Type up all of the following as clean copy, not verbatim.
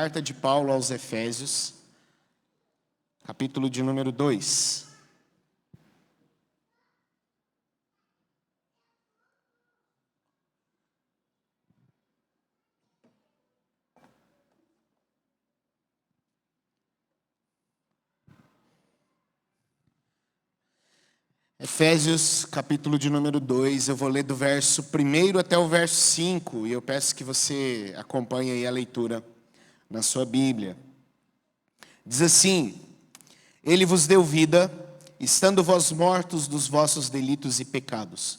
Carta de Paulo aos Efésios, capítulo de número 2. Efésios, capítulo de número 2, eu vou ler do verso 1 até o verso 5, e eu peço que você acompanhe aí a leitura na sua Bíblia. Diz assim: Ele vos deu vida, estando vós mortos dos vossos delitos e pecados,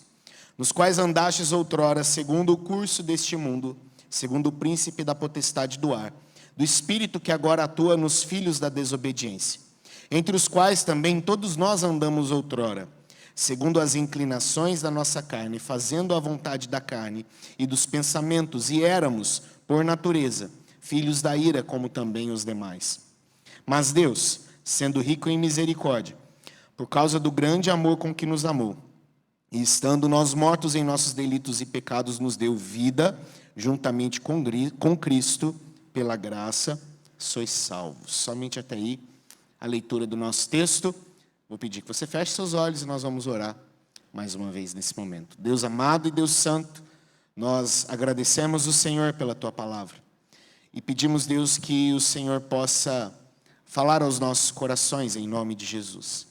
nos quais andastes outrora, segundo o curso deste mundo, segundo o príncipe da potestade do ar, do espírito que agora atua nos filhos da desobediência, entre os quais também todos nós andamos outrora, segundo as inclinações da nossa carne, fazendo a vontade da carne e dos pensamentos, e éramos, por natureza, filhos da ira, como também os demais. Mas Deus, sendo rico em misericórdia, por causa do grande amor com que nos amou, e estando nós mortos em nossos delitos e pecados, nos deu vida, juntamente com Cristo, pela graça, sois salvos. Somente até aí a leitura do nosso texto. Vou pedir que você feche seus olhos e nós vamos orar mais uma vez nesse momento. Deus amado e Deus santo, nós agradecemos o Senhor pela Tua palavra. E pedimos, Deus, que o Senhor possa falar aos nossos corações em nome de Jesus.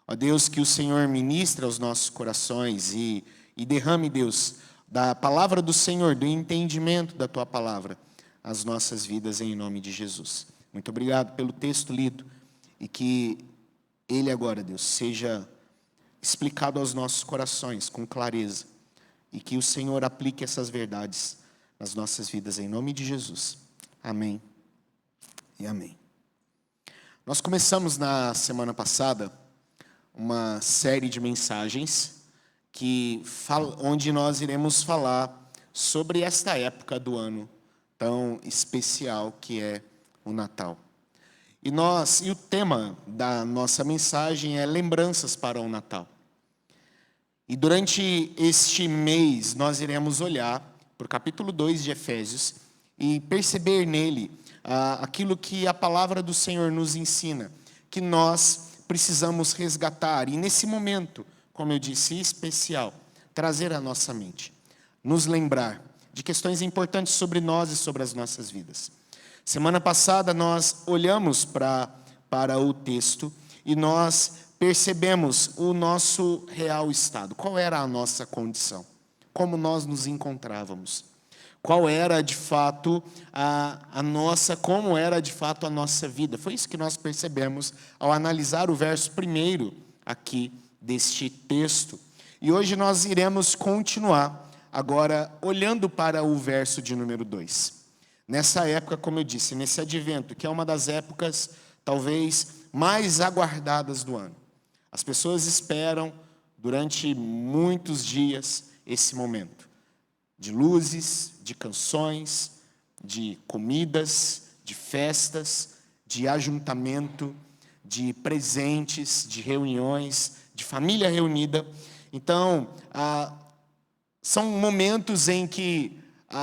Ó Deus, que o Senhor ministre aos nossos corações e derrame, Deus, da palavra do Senhor, do entendimento da Tua palavra, as nossas vidas em nome de Jesus. Muito obrigado pelo texto lido e que ele agora, Deus, seja explicado aos nossos corações com clareza e que o Senhor aplique essas verdades nas nossas vidas em nome de Jesus. Amém e amém. Nós começamos na semana passada uma série de mensagens onde nós iremos falar sobre esta época do ano tão especial que é o Natal. E o tema da nossa mensagem é lembranças para o Natal. E durante este mês nós iremos olhar para o capítulo 2 de Efésios e perceber nele aquilo que a palavra do Senhor nos ensina, que nós precisamos resgatar. E nesse momento, como eu disse, especial, trazer à nossa mente, nos lembrar de questões importantes sobre nós e sobre as nossas vidas. Semana passada nós olhamos para o texto e nós percebemos o nosso real estado. Qual era a nossa condição? Como nós nos encontrávamos? Qual era de fato como era de fato a nossa vida? Foi isso que nós percebemos ao analisar o verso 1 aqui deste texto. E hoje nós iremos continuar agora olhando para o verso de número 2. Nessa época, como eu disse, nesse advento, que é uma das épocas talvez mais aguardadas do ano. As pessoas esperam durante muitos dias esse momento de luzes, de canções, de comidas, de festas, de ajuntamento, de presentes, de reuniões, de família reunida. Então, são momentos em que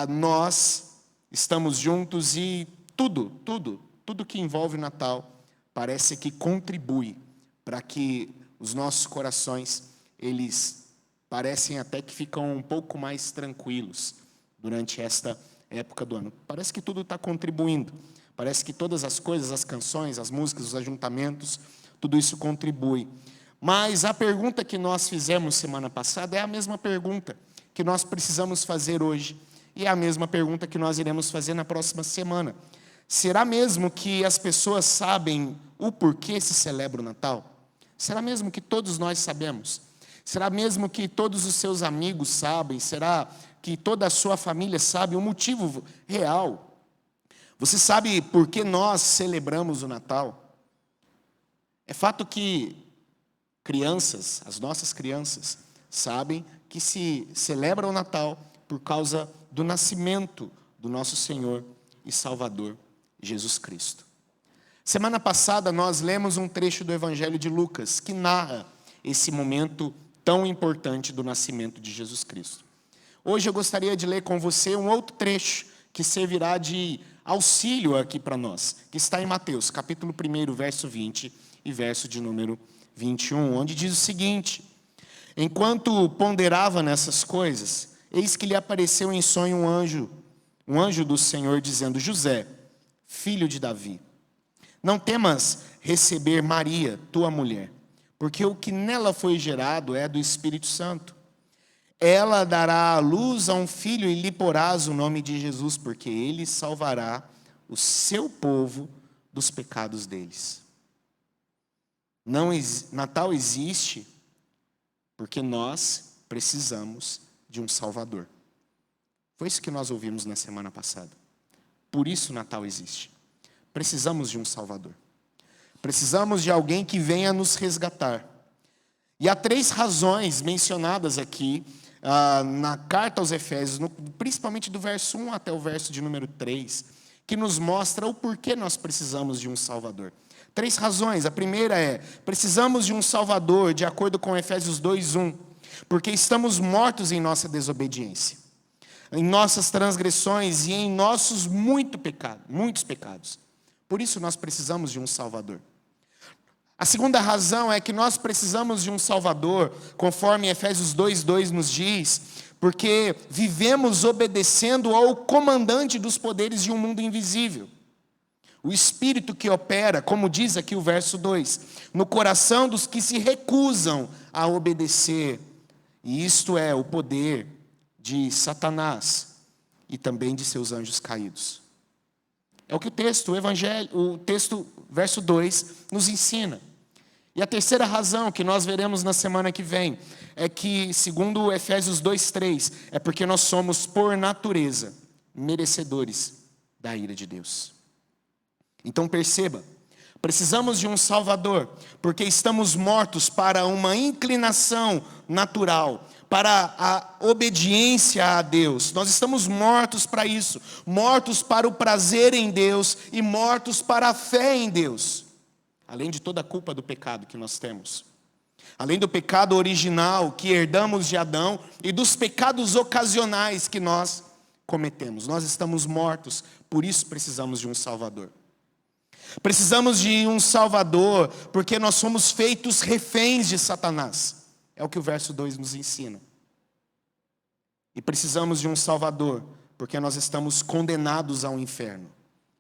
nós estamos juntos e tudo que envolve o Natal parece que contribui para que os nossos corações, eles parecem até que ficam um pouco mais tranquilos durante esta época do ano. Parece que tudo está contribuindo. Parece que todas as coisas, as canções, as músicas, os ajuntamentos, tudo isso contribui. Mas a pergunta que nós fizemos semana passada é a mesma pergunta que nós precisamos fazer hoje. E é a mesma pergunta que nós iremos fazer na próxima semana. Será mesmo que as pessoas sabem o porquê se celebra o Natal? Será mesmo que todos nós sabemos? Será mesmo que todos os seus amigos sabem? Será que toda a sua família sabe o motivo real? Você sabe por que nós celebramos o Natal? É fato que crianças, as nossas crianças, sabem que se celebra o Natal por causa do nascimento do nosso Senhor e Salvador, Jesus Cristo. Semana passada nós lemos um trecho do Evangelho de Lucas que narra esse momento tão importante do nascimento de Jesus Cristo. Hoje eu gostaria de ler com você um outro trecho que servirá de auxílio aqui para nós, que está em Mateus, capítulo 1, verso 20 e verso de número 21, onde diz o seguinte: enquanto ponderava nessas coisas, eis que lhe apareceu em sonho um anjo do Senhor, dizendo: José, filho de Davi, não temas receber Maria, tua mulher, porque o que nela foi gerado é do Espírito Santo. Ela dará à luz a um filho e lhe porás o nome de Jesus, porque ele salvará o seu povo dos pecados deles. Natal existe porque nós precisamos de um Salvador. Foi isso que nós ouvimos na semana passada. Por isso Natal existe. Precisamos de um Salvador. Precisamos de alguém que venha nos resgatar. E há 3 razões mencionadas aqui na carta aos Efésios, principalmente do verso 1 até o verso de número 3, que nos mostra o porquê nós precisamos de um Salvador. 3 razões. A primeira é: precisamos de um Salvador, de acordo com Efésios 2:1, porque estamos mortos em nossa desobediência, em nossas transgressões e em nossos muitos pecados. Por isso nós precisamos de um Salvador. A segunda razão é que nós precisamos de um Salvador, conforme Efésios 2:2 nos diz, porque vivemos obedecendo ao comandante dos poderes de um mundo invisível. O Espírito que opera, como diz aqui o verso 2, no coração dos que se recusam a obedecer. E isto é o poder de Satanás e também de seus anjos caídos. É o que o texto, verso 2, nos ensina. E a terceira razão, que nós veremos na semana que vem, é que, segundo Efésios 2:3, é porque nós somos, por natureza, merecedores da ira de Deus. Então perceba, precisamos de um Salvador, porque estamos mortos para uma inclinação natural, para a obediência a Deus. Nós estamos mortos para isso, mortos para o prazer em Deus e mortos para a fé em Deus. Além de toda a culpa do pecado que nós temos. Além do pecado original que herdamos de Adão e dos pecados ocasionais que nós cometemos. Nós estamos mortos, por isso precisamos de um Salvador. Precisamos de um Salvador porque nós somos feitos reféns de Satanás. É o que o verso 2 nos ensina. E precisamos de um Salvador porque nós estamos condenados ao inferno.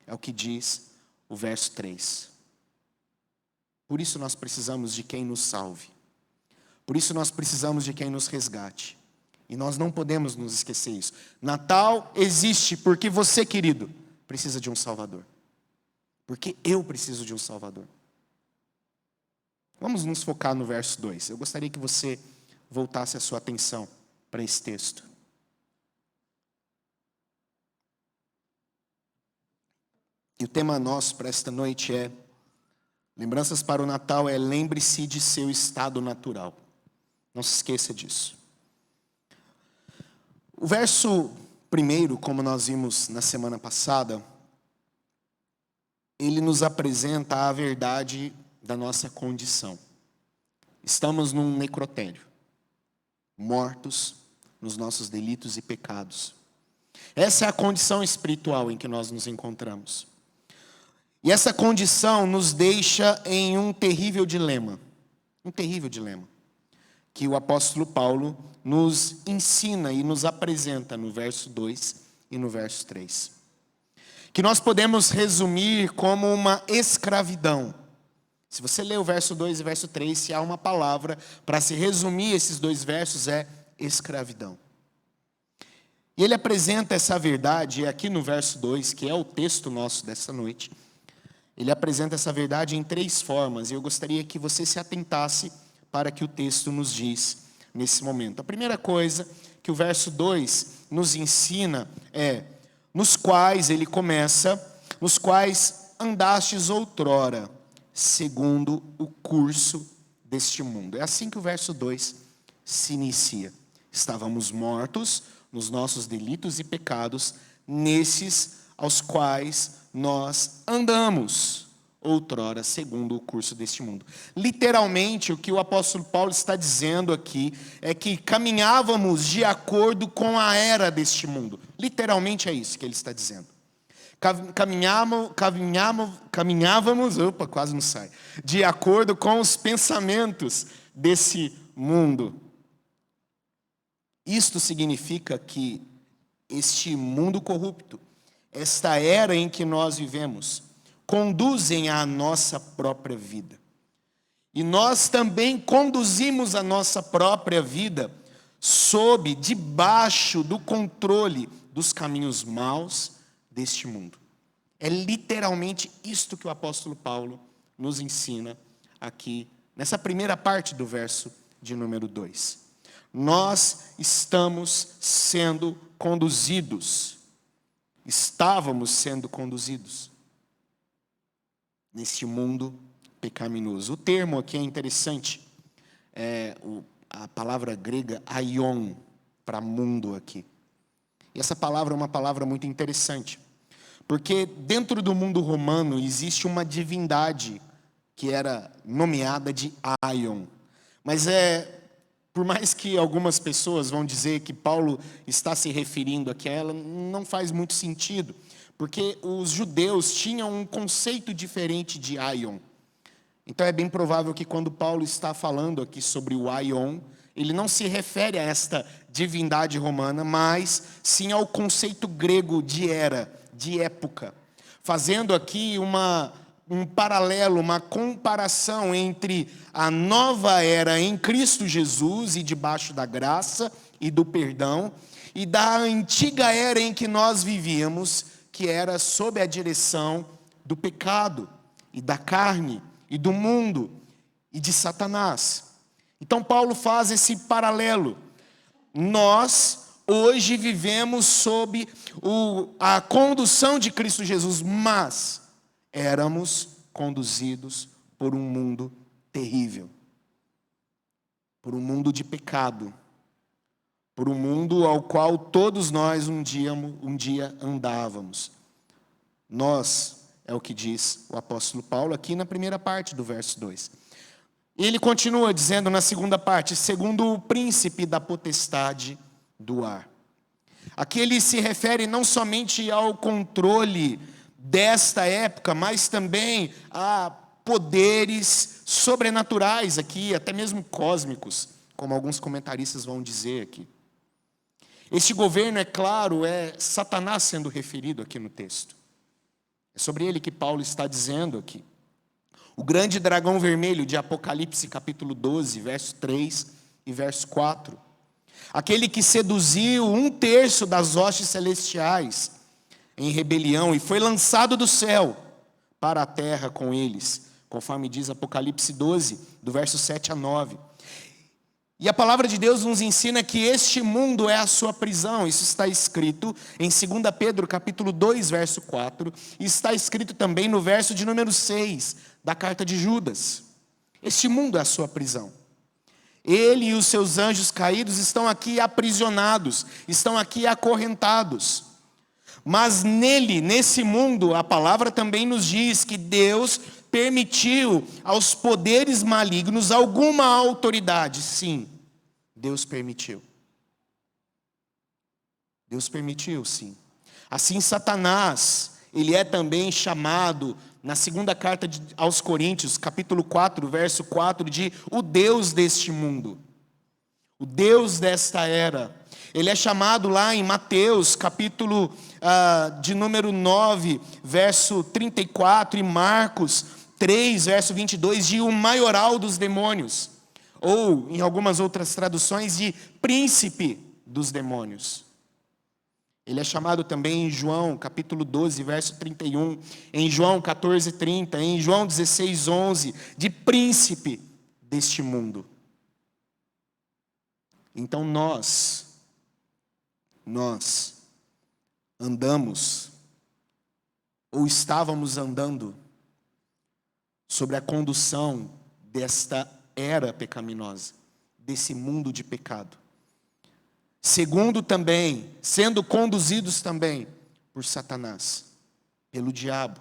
É o que diz o verso 3. Por isso nós precisamos de quem nos salve. Por isso nós precisamos de quem nos resgate. E nós não podemos nos esquecer isso. Natal existe porque você, querido, precisa de um Salvador. Porque eu preciso de um Salvador. Vamos nos focar no verso 2. Eu gostaria que você voltasse a sua atenção para esse texto. E o tema nosso para esta noite é: lembranças para o Natal é lembre-se de seu estado natural. Não se esqueça disso. O verso 1, como nós vimos na semana passada, ele nos apresenta a verdade da nossa condição. Estamos num necrotério, mortos nos nossos delitos e pecados. Essa é a condição espiritual em que nós nos encontramos. E essa condição nos deixa em um terrível dilema. Um terrível dilema. Que o apóstolo Paulo nos ensina e nos apresenta no verso 2 e no verso 3. Que nós podemos resumir como uma escravidão. Se você ler o verso 2 e o verso 3, se há uma palavra para se resumir esses 2 versos, é escravidão. E ele apresenta essa verdade aqui no verso 2, que é o texto nosso dessa noite. Ele apresenta essa verdade em 3 formas, e eu gostaria que você se atentasse para que o texto nos diz nesse momento. A primeira coisa que o verso 2 nos ensina é: nos quais, ele começa, nos quais andastes outrora, segundo o curso deste mundo. É assim que o verso 2 se inicia. Estávamos mortos nos nossos delitos e pecados, nesses aos quais nós andamos outrora segundo o curso deste mundo. Literalmente, o que o apóstolo Paulo está dizendo aqui é que caminhávamos de acordo com a era deste mundo. Literalmente é isso que ele está dizendo. Caminhávamos, opa, quase não sai, de acordo com os pensamentos desse mundo. Isto significa que este mundo corrupto, esta era em que nós vivemos, conduzem a nossa própria vida. E nós também conduzimos a nossa própria vida debaixo do controle dos caminhos maus deste mundo. É literalmente isto que o apóstolo Paulo nos ensina aqui, nessa primeira parte do verso de número 2. Nós estamos sendo conduzidos, estávamos sendo conduzidos neste mundo pecaminoso. O termo aqui é interessante, a palavra grega aion, para mundo aqui. E essa palavra é uma palavra muito interessante, porque dentro do mundo romano existe uma divindade que era nomeada de Aion. Mas por mais que algumas pessoas vão dizer que Paulo está se referindo aqui a ela, não faz muito sentido, porque os judeus tinham um conceito diferente de Aion. Então é bem provável que quando Paulo está falando aqui sobre o Aion, ele não se refere a esta divindade romana, mas sim ao conceito grego de era, de época. Fazendo aqui um paralelo, uma comparação entre a nova era em Cristo Jesus e debaixo da graça e do perdão, e da antiga era em que nós vivíamos, que era sob a direção do pecado e da carne e do mundo e de Satanás. Então Paulo faz esse paralelo. Nós hoje vivemos sob a condução de Cristo Jesus, mas éramos conduzidos por um mundo terrível, por um mundo de pecado, por um mundo ao qual todos nós um dia andávamos. Nós, é o que diz o apóstolo Paulo aqui na primeira parte do verso 2. Ele continua dizendo na segunda parte, segundo o príncipe da potestade do ar. Aqui ele se refere não somente ao controle desta época, mas também a poderes sobrenaturais aqui, até mesmo cósmicos, como alguns comentaristas vão dizer aqui. Este governo, é claro, é Satanás sendo referido aqui no texto. É sobre ele que Paulo está dizendo aqui. O grande dragão vermelho de Apocalipse capítulo 12, verso 3 e verso 4. Aquele que seduziu 1/3 das hostes celestiais em rebelião e foi lançado do céu para a terra com eles, conforme diz Apocalipse 12, do verso 7 a 9. E a palavra de Deus nos ensina que este mundo é a sua prisão. Isso está escrito em 2 Pedro capítulo 2, verso 4, e está escrito também no verso de número 6 da carta de Judas. Este mundo é a sua prisão. Ele e os seus anjos caídos estão aqui aprisionados, estão aqui acorrentados. Mas nesse mundo, a palavra também nos diz que Deus permitiu aos poderes malignos alguma autoridade. Sim, Deus permitiu. Deus permitiu, sim. Assim, Satanás, ele é também chamado, na segunda carta aos Coríntios, capítulo 4, verso 4, de o Deus deste mundo. O Deus desta era. Ele é chamado lá em Mateus, capítulo de número 9, verso 34, e Marcos 3, verso 22, de o maioral dos demônios. Ou, em algumas outras traduções, de príncipe dos demônios. Ele é chamado também em João, capítulo 12, verso 31, em João 14, 30, em João 16, 11, de príncipe deste mundo. Então nós andamos, ou estávamos andando, sobre a condução desta era pecaminosa, desse mundo de pecado. Segundo também, sendo conduzidos também por Satanás, pelo diabo,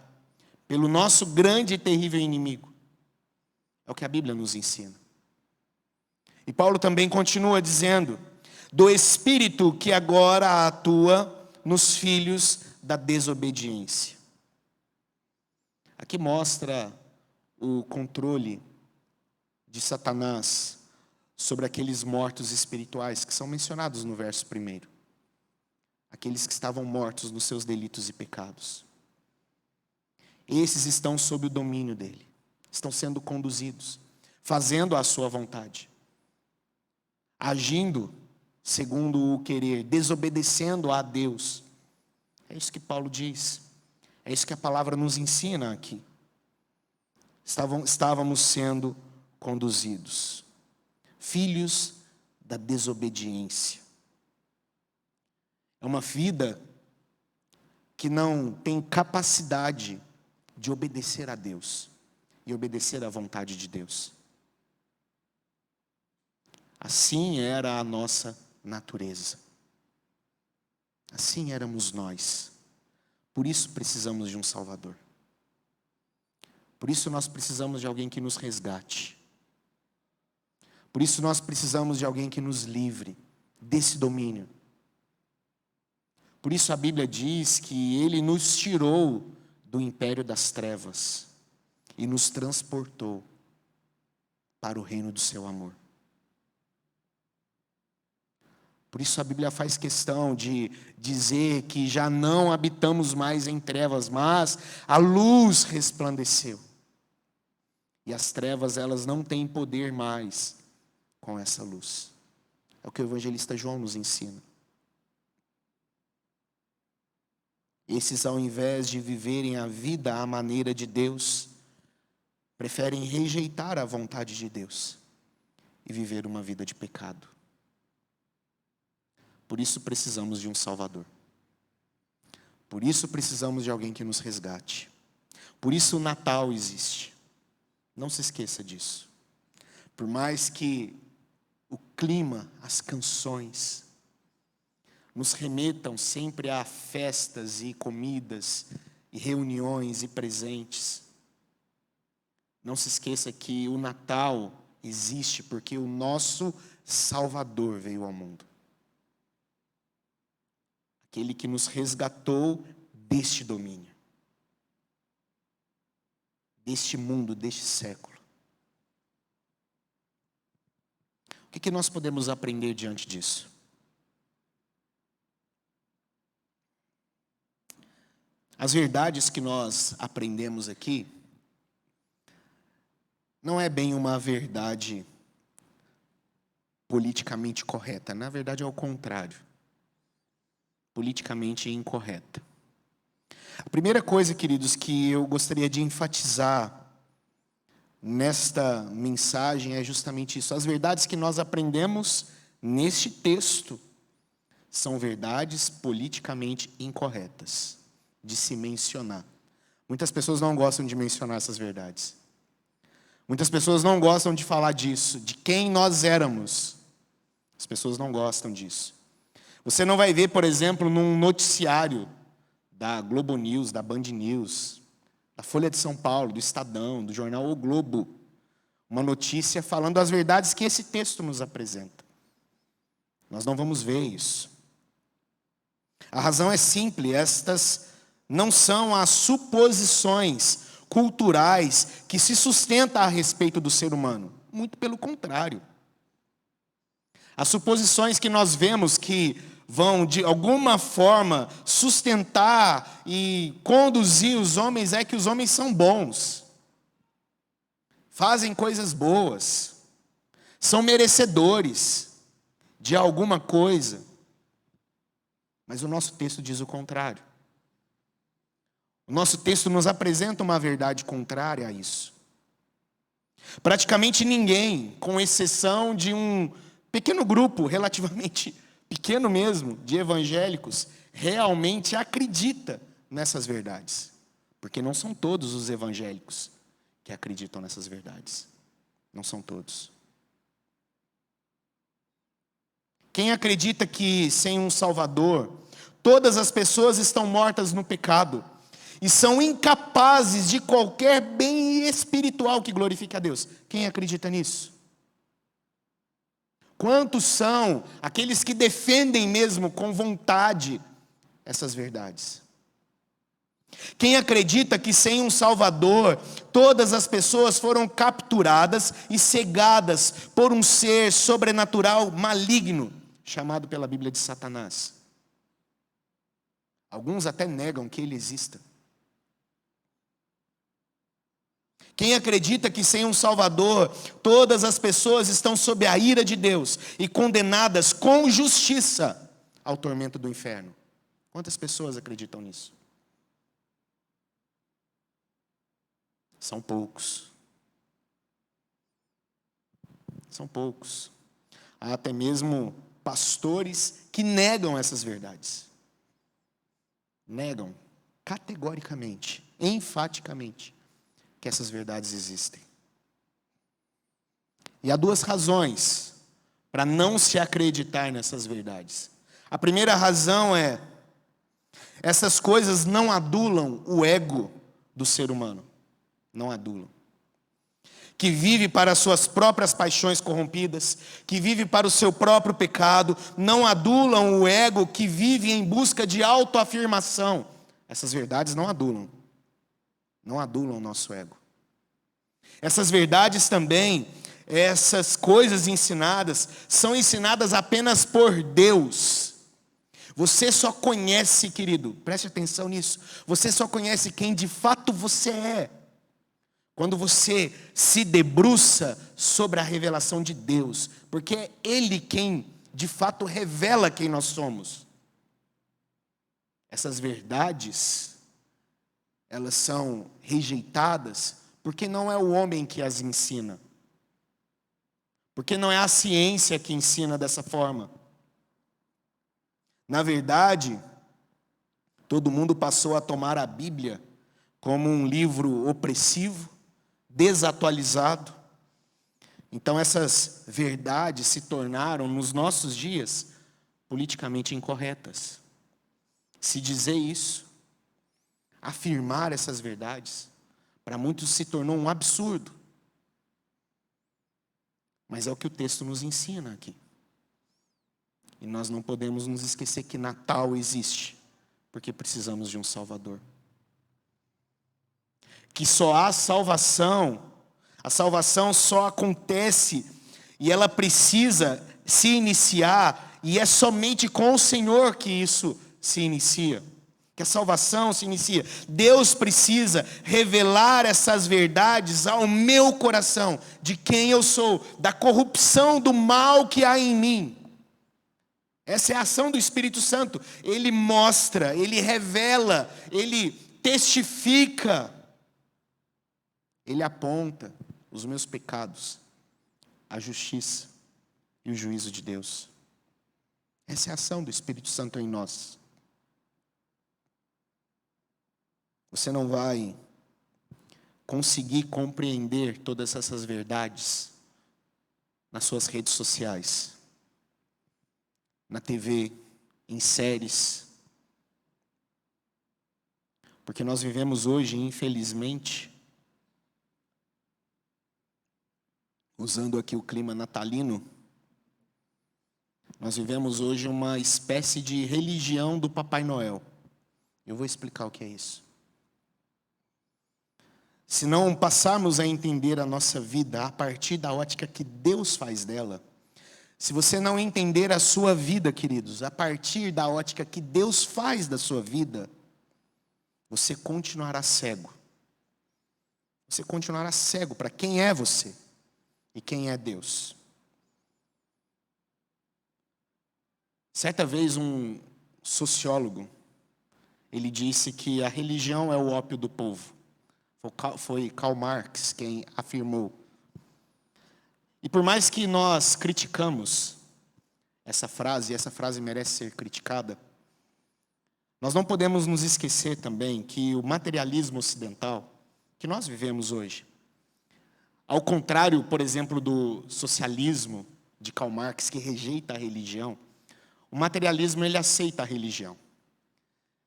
pelo nosso grande e terrível inimigo. É o que a Bíblia nos ensina. E Paulo também continua dizendo, do Espírito que agora atua nos filhos da desobediência. Aqui mostra o controle de Satanás sobre aqueles mortos espirituais que são mencionados no verso 1. Aqueles que estavam mortos nos seus delitos e pecados. Esses estão sob o domínio dele. Estão sendo conduzidos, fazendo a sua vontade. Agindo segundo o querer, desobedecendo a Deus. É isso que Paulo diz. É isso que a palavra nos ensina aqui. Estávamos sendo conduzidos. Filhos da desobediência. É uma vida que não tem capacidade de obedecer a Deus e obedecer à vontade de Deus. Assim era a nossa natureza. Assim éramos nós. Por isso precisamos de um Salvador. Por isso nós precisamos de alguém que nos resgate. Por isso nós precisamos de alguém que nos livre desse domínio. Por isso a Bíblia diz que Ele nos tirou do império das trevas e nos transportou para o reino do seu amor. Por isso a Bíblia faz questão de dizer que já não habitamos mais em trevas, mas a luz resplandeceu. E as trevas, elas não têm poder mais com essa luz. É o que o evangelista João nos ensina. Esses, ao invés de viverem a vida à maneira de Deus, preferem rejeitar a vontade de Deus e viver uma vida de pecado. Por isso precisamos de um Salvador. Por isso precisamos de alguém que nos resgate. Por isso o Natal existe. Não se esqueça disso. Por mais que o clima, as canções, nos remetam sempre a festas e comidas, e reuniões e presentes, não se esqueça que o Natal existe porque o nosso Salvador veio ao mundo. Aquele que nos resgatou deste domínio, deste mundo, deste século. O que nós podemos aprender diante disso? As verdades que nós aprendemos aqui não é bem uma verdade politicamente correta. Na verdade, é o contrário. Politicamente incorreta. A primeira coisa, queridos, que eu gostaria de enfatizar nesta mensagem é justamente isso. As verdades que nós aprendemos neste texto são verdades politicamente incorretas de se mencionar. Muitas pessoas não gostam de mencionar essas verdades. Muitas pessoas não gostam de falar disso, de quem nós éramos. As pessoas não gostam disso. Você não vai ver, por exemplo, num noticiário da Globo News, da Band News, da Folha de São Paulo, do Estadão, do jornal O Globo, uma notícia falando as verdades que esse texto nos apresenta. Nós não vamos ver isso. A razão é simples, estas não são as suposições culturais que se sustentam a respeito do ser humano. Muito pelo contrário. As suposições que nós vemos que vão, de alguma forma, sustentar e conduzir os homens é que os homens são bons, fazem coisas boas, são merecedores de alguma coisa. Mas o nosso texto diz o contrário. O nosso texto nos apresenta uma verdade contrária a isso. Praticamente ninguém, com exceção de um pequeno grupo, relativamente pequeno mesmo, de evangélicos, realmente acredita nessas verdades. Porque não são todos os evangélicos que acreditam nessas verdades. Não são todos. Quem acredita que sem um Salvador, todas as pessoas estão mortas no pecado, e são incapazes de qualquer bem espiritual que glorifique a Deus. Quem acredita nisso? Quantos são aqueles que defendem mesmo com vontade essas verdades? Quem acredita que sem um Salvador, todas as pessoas foram capturadas e cegadas por um ser sobrenatural maligno, chamado pela Bíblia de Satanás? Alguns até negam que ele exista. Quem acredita que sem um Salvador, todas as pessoas estão sob a ira de Deus e condenadas com justiça ao tormento do inferno? Quantas pessoas acreditam nisso? São poucos. São poucos. Há até mesmo pastores que negam essas verdades. Negam categoricamente, enfaticamente, que essas verdades existem. E há duas razões para não se acreditar nessas verdades. A primeira razão é: essas coisas não adulam o ego do ser humano. Não adulam. Que vive para as suas próprias paixões corrompidas, que vive para o seu próprio pecado, não adulam o ego que vive em busca de autoafirmação. Essas verdades não adulam. Não adulam o nosso ego. Essas verdades também, essas coisas ensinadas, são ensinadas apenas por Deus. Você só conhece, querido, preste atenção nisso, você só conhece quem de fato você é quando você se debruça sobre a revelação de Deus, porque é Ele quem de fato revela quem nós somos. Essas verdades, elas são rejeitadas porque não é o homem que as ensina, porque não é a ciência que ensina dessa forma. Na verdade, todo mundo passou a tomar a Bíblia como um livro opressivo, desatualizado. Então essas verdades se tornaram, nos nossos dias, politicamente incorretas. Se dizer isso, afirmar essas verdades, para muitos se tornou um absurdo. Mas é o que o texto nos ensina aqui. E nós não podemos nos esquecer que Natal existe, porque precisamos de um Salvador. Que só há salvação, a salvação só acontece e ela precisa se iniciar, e é somente com o Senhor que isso se inicia, que a salvação se inicia. Deus precisa revelar essas verdades ao meu coração, de quem eu sou, da corrupção do mal que há em mim. Essa é a ação do Espírito Santo. Ele mostra, ele revela, ele testifica, ele aponta os meus pecados, a justiça e o juízo de Deus. Essa é a ação do Espírito Santo em nós. Você não vai conseguir compreender todas essas verdades nas suas redes sociais, na TV, em séries. Porque nós vivemos hoje, infelizmente, usando aqui o clima natalino, nós vivemos hoje uma espécie de religião do Papai Noel. Eu vou explicar o que é isso. Se não passarmos a entender a nossa vida a partir da ótica que Deus faz dela, se você não entender a sua vida, queridos, a partir da ótica que Deus faz da sua vida, você continuará cego. Você continuará cego para quem é você e quem é Deus. Certa vez um sociólogo, ele disse que a religião é o ópio do povo. Foi Karl Marx quem afirmou. E por mais que nós criticamos essa frase, e essa frase merece ser criticada, nós não podemos nos esquecer também que o materialismo ocidental, que nós vivemos hoje, ao contrário, por exemplo, do socialismo de Karl Marx, que rejeita a religião, o materialismo ele aceita a religião.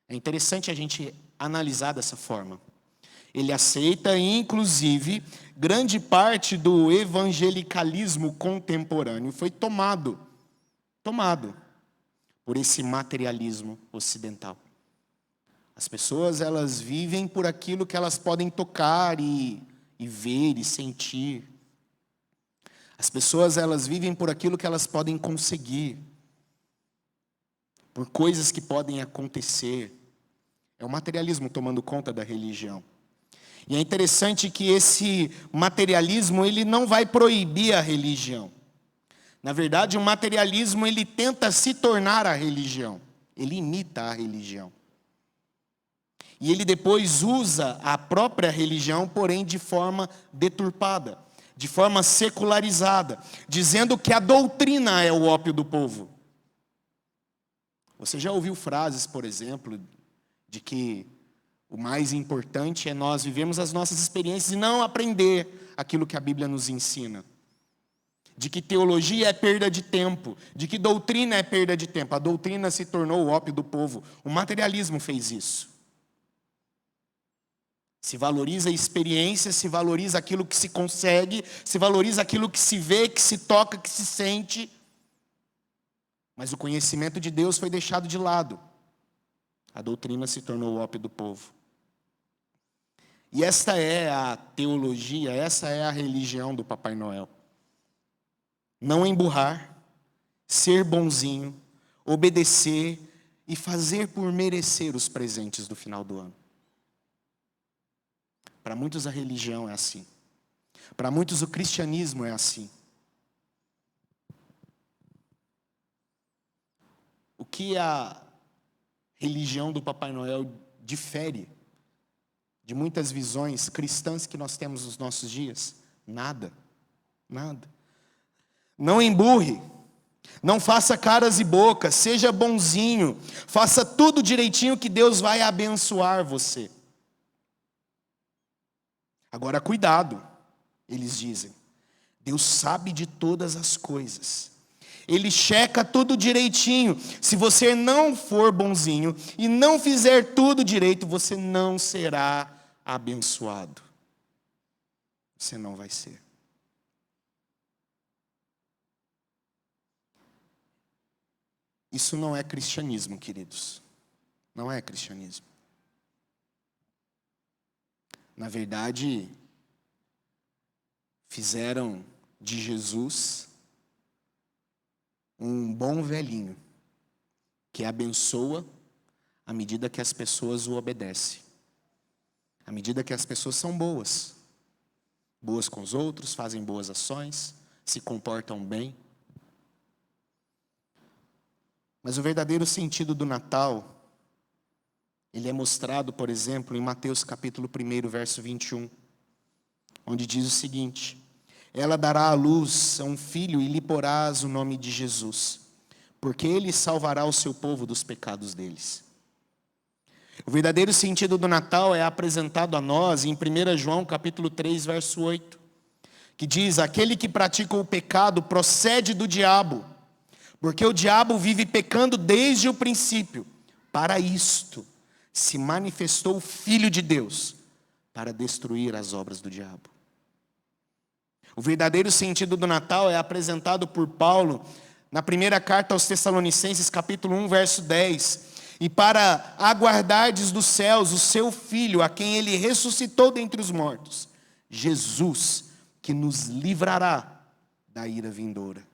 É interessante a gente analisar dessa forma. Ele aceita, inclusive, grande parte do evangelicalismo contemporâneo foi tomado por esse materialismo ocidental. As pessoas, elas vivem por aquilo que elas podem tocar e ver e sentir. As pessoas, elas vivem por aquilo que elas podem conseguir, por coisas que podem acontecer. É o materialismo tomando conta da religião. E é interessante que esse materialismo, ele não vai proibir a religião. Na verdade, o materialismo, ele tenta se tornar a religião. Ele imita a religião. E ele depois usa a própria religião, porém de forma deturpada, de forma secularizada, dizendo que a doutrina é o ópio do povo. Você já ouviu frases, por exemplo, de que o mais importante é nós vivermos as nossas experiências e não aprender aquilo que a Bíblia nos ensina. De que teologia é perda de tempo, de que doutrina é perda de tempo. A doutrina se tornou o ópio do povo. O materialismo fez isso. Se valoriza a experiência, se valoriza aquilo que se consegue, se valoriza aquilo que se vê, que se toca, que se sente. Mas o conhecimento de Deus foi deixado de lado. A doutrina se tornou o ópio do povo. E esta é a teologia, essa é a religião do Papai Noel. Não emburrar, ser bonzinho, obedecer e fazer por merecer os presentes do final do ano. Para muitos a religião é assim. Para muitos o cristianismo é assim. O que a religião do Papai Noel difere de muitas visões cristãs que nós temos nos nossos dias? Nada. Nada. Não emburre. Não faça caras e bocas. Seja bonzinho. Faça tudo direitinho que Deus vai abençoar você. Agora, cuidado, eles dizem. Deus sabe de todas as coisas. Ele checa tudo direitinho. Se você não for bonzinho e não fizer tudo direito, você não será abençoado. Você não vai ser. Isso não é cristianismo, queridos. Não é cristianismo. Na verdade, fizeram de Jesus um bom velhinho, que abençoa à medida que as pessoas o obedecem. À medida que as pessoas são boas. Boas com os outros, fazem boas ações, se comportam bem. Mas o verdadeiro sentido do Natal, ele é mostrado, por exemplo, em Mateus capítulo 1, verso 21, onde diz o seguinte: ela dará à luz a um filho e lhe porás o nome de Jesus, porque ele salvará o seu povo dos pecados deles. O verdadeiro sentido do Natal é apresentado a nós em 1 João capítulo 3, verso 8, que diz: aquele que pratica o pecado procede do diabo, porque o diabo vive pecando desde o princípio. Para isto se manifestou o Filho de Deus, para destruir as obras do diabo. O verdadeiro sentido do Natal é apresentado por Paulo na primeira carta aos Tessalonicenses, capítulo 1, verso 10. E para aguardardes dos céus o seu Filho, a quem ele ressuscitou dentre os mortos, Jesus, que nos livrará da ira vindoura.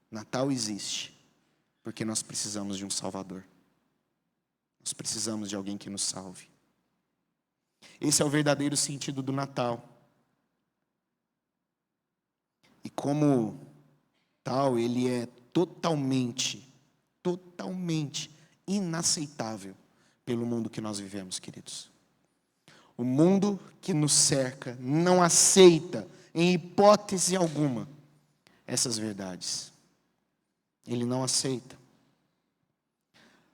Natal existe porque nós precisamos de um Salvador. Nós precisamos de alguém que nos salve. Esse é o verdadeiro sentido do Natal. E como tal, ele é totalmente inaceitável pelo mundo que nós vivemos, queridos. O mundo que nos cerca não aceita, em hipótese alguma, essas verdades. Ele não aceita.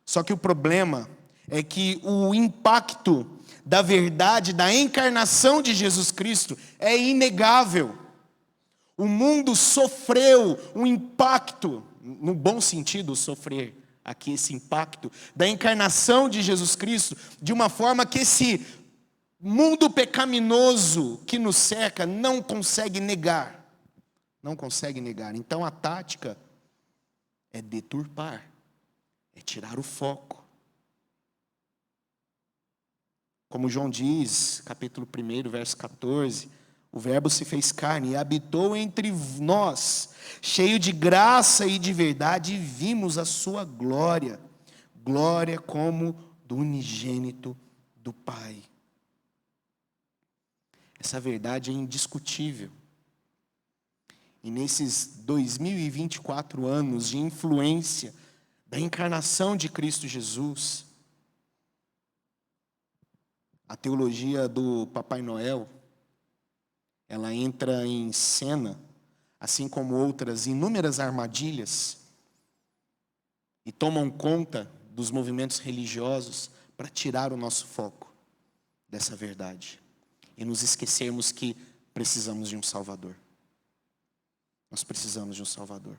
Só que o problema é que o impacto da verdade, da encarnação de Jesus Cristo é inegável. O mundo sofreu um impacto, no bom sentido, sofrer, aqui esse impacto da encarnação de Jesus Cristo, de uma forma que esse mundo pecaminoso que nos cerca não consegue negar. Não consegue negar. Então a tática é deturpar, é tirar o foco. Como João diz, capítulo 1, verso 14, o Verbo se fez carne e habitou entre nós, cheio de graça e de verdade, e vimos a sua glória, glória como do unigênito do Pai. Essa verdade é indiscutível. E nesses 2024 anos de influência da encarnação de Cristo Jesus, a teologia do Papai Noel, ela entra em cena, assim como outras inúmeras armadilhas, e tomam conta dos movimentos religiosos para tirar o nosso foco dessa verdade e nos esquecermos que precisamos de um Salvador. Nós precisamos de um Salvador.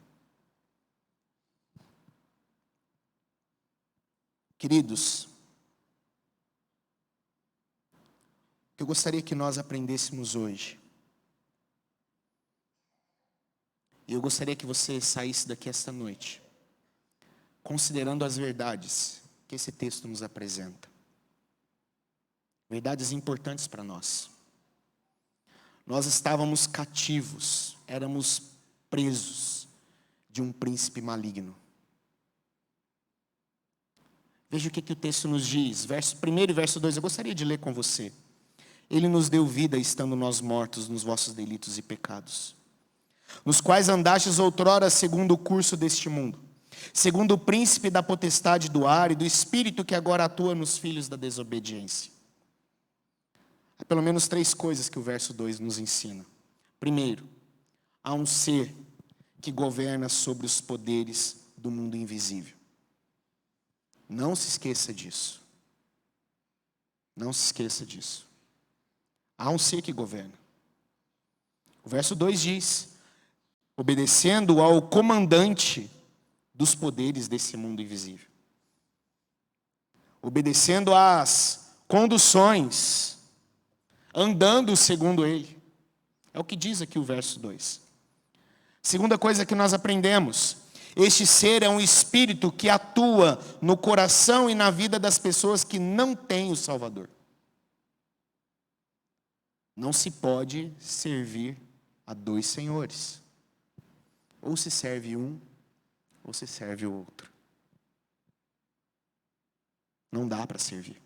Queridos, o que eu gostaria que nós aprendêssemos hoje, e eu gostaria que você saísse daqui esta noite, considerando as verdades que esse texto nos apresenta. Verdades importantes para nós. Nós estávamos cativos, éramos presos de um príncipe maligno. Veja o que o texto nos diz, verso 1 e verso 2, eu gostaria de ler com você. Ele nos deu vida estando nós mortos nos vossos delitos e pecados, nos quais andastes outrora segundo o curso deste mundo, segundo o príncipe da potestade do ar e do espírito que agora atua nos filhos da desobediência. Há pelo menos 3 coisas que o verso 2 nos ensina. Primeiro, há um ser que governa sobre os poderes do mundo invisível. Não se esqueça disso. Não se esqueça disso. Há um ser que governa. O verso 2 diz: obedecendo ao comandante dos poderes desse mundo invisível. Obedecendo às conduções, andando segundo ele. É o que diz aqui o verso 2. Segunda coisa que nós aprendemos: este ser é um espírito que atua no coração e na vida das pessoas que não têm o Salvador. Não se pode servir a 2 senhores. Ou se serve um, ou se serve o outro. Não dá para servir.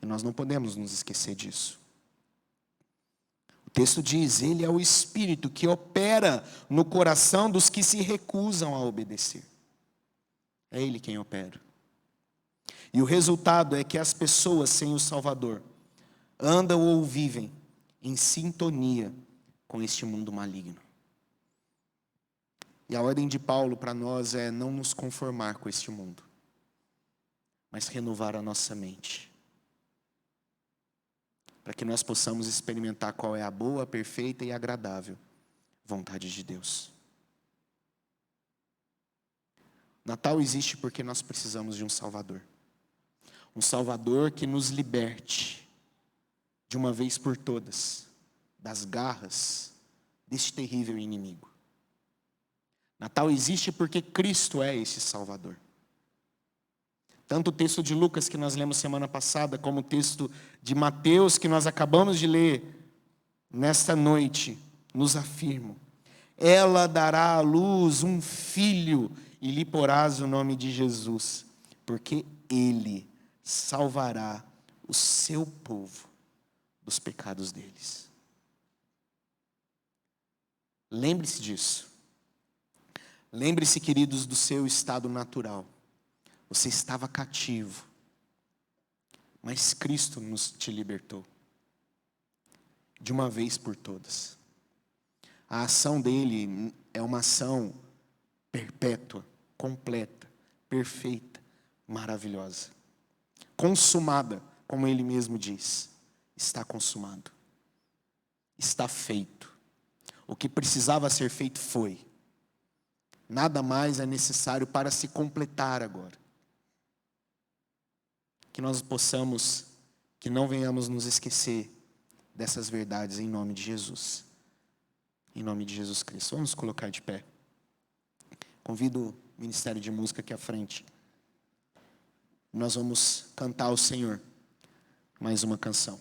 E nós não podemos nos esquecer disso. O texto diz: ele é o Espírito que opera no coração dos que se recusam a obedecer. É ele quem opera. E o resultado é que as pessoas sem o Salvador andam ou vivem em sintonia com este mundo maligno. E a ordem de Paulo para nós é não nos conformar com este mundo, mas renovar a nossa mente, para que nós possamos experimentar qual é a boa, perfeita e agradável vontade de Deus. Natal existe porque nós precisamos de um Salvador. Um Salvador que nos liberte, de uma vez por todas, das garras deste terrível inimigo. Natal existe porque Cristo é esse Salvador. Tanto o texto de Lucas que nós lemos semana passada, como o texto de Mateus que nós acabamos de ler nesta noite, nos afirmam: ela dará à luz um filho e lhe porás o nome de Jesus, porque ele salvará o seu povo dos pecados deles. Lembre-se disso. Lembre-se, queridos, do seu estado natural. Você estava cativo, mas Cristo te libertou, de uma vez por todas. A ação dele é uma ação perpétua, completa, perfeita, maravilhosa. Consumada, como ele mesmo diz. Está consumado. Está feito. O que precisava ser feito foi. Nada mais é necessário para se completar agora. Que nós possamos, que não venhamos nos esquecer dessas verdades em nome de Jesus. Em nome de Jesus Cristo. Vamos colocar de pé. Convido o Ministério de Música aqui à frente. Nós vamos cantar ao Senhor mais uma canção.